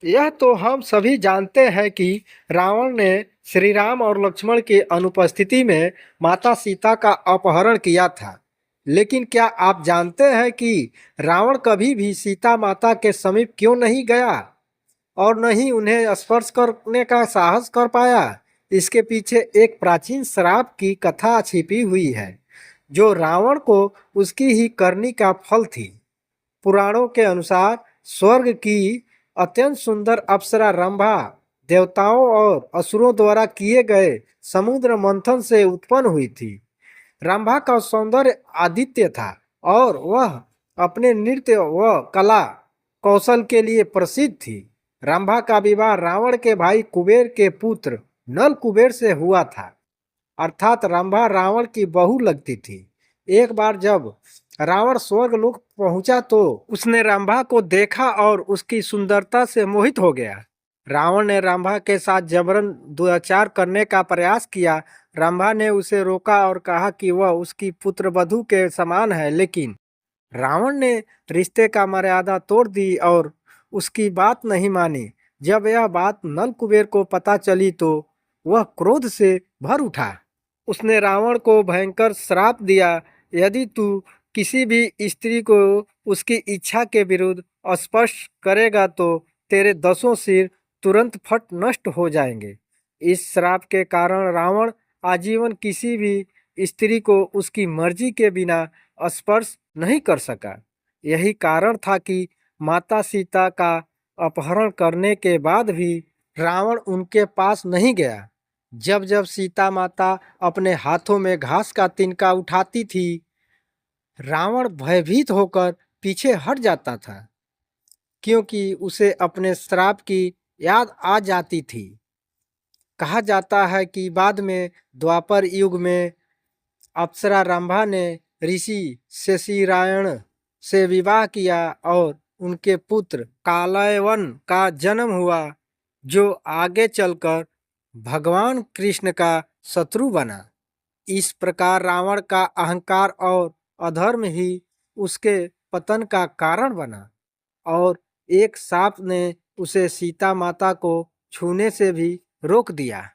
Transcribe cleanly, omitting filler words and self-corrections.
यह तो हम सभी जानते हैं कि रावण ने श्री राम और लक्ष्मण की अनुपस्थिति में माता सीता का अपहरण किया था। लेकिन क्या आप जानते हैं कि रावण कभी भी सीता माता के समीप क्यों नहीं गया और न ही उन्हें स्पर्श करने का साहस कर पाया? इसके पीछे एक प्राचीन श्राप की कथा छिपी हुई है, जो रावण को उसकी ही करनी का फल थी। पुराणों के अनुसार स्वर्ग की अत्यंत सुंदर अप्सरा रंभा देवताओं और असुरों द्वारा किए गए समुद्र मंथन से उत्पन्न हुई थी। रंभा का सौंदर्य आदित्य था और वह अपने नृत्य व कला कौशल के लिए प्रसिद्ध थी। रंभा का विवाह रावण के भाई कुबेर के पुत्र नल कुबेर से हुआ था, अर्थात रंभा रावण की बहू लगती थी। एक बार जब रावण स्वर्गलोक पहुंचा तो उसने रंभा को देखा और उसकी सुंदरता से मोहित हो गया। रावण ने रंभा के साथ जबरन दुराचार करने का प्रयास किया। रंभा ने उसे रोका और कहा कि वह उसकी पुत्रवधू के समान है, लेकिन रावण ने रिश्ते का मर्यादा तोड़ दी और उसकी बात नहीं मानी। जब यह बात नल कुबेर को पता चली तो वह क्रोध से भर उठा। उसने रावण को भयंकर श्राप दिया, यदि तू किसी भी स्त्री को उसकी इच्छा के विरुद्ध स्पर्श करेगा तो तेरे 10 सिर तुरंत फट नष्ट हो जाएंगे। इस श्राप के कारण रावण आजीवन किसी भी स्त्री को उसकी मर्जी के बिना स्पर्श नहीं कर सका। यही कारण था कि माता सीता का अपहरण करने के बाद भी रावण उनके पास नहीं गया। जब जब सीता माता अपने हाथों में घास का तिनका उठाती थी, रावण भयभीत होकर पीछे हट जाता था, क्योंकि उसे अपने श्राप की याद आ जाती थी। कहा जाता है कि बाद में द्वापर युग में अप्सरा रंभा ने ऋषि शशिरायण से विवाह किया और उनके पुत्र कालयवन का जन्म हुआ, जो आगे चलकर भगवान कृष्ण का शत्रु बना। इस प्रकार रावण का अहंकार और अधर्म ही उसके पतन का कारण बना और एक सांप ने उसे सीता माता को छूने से भी रोक दिया।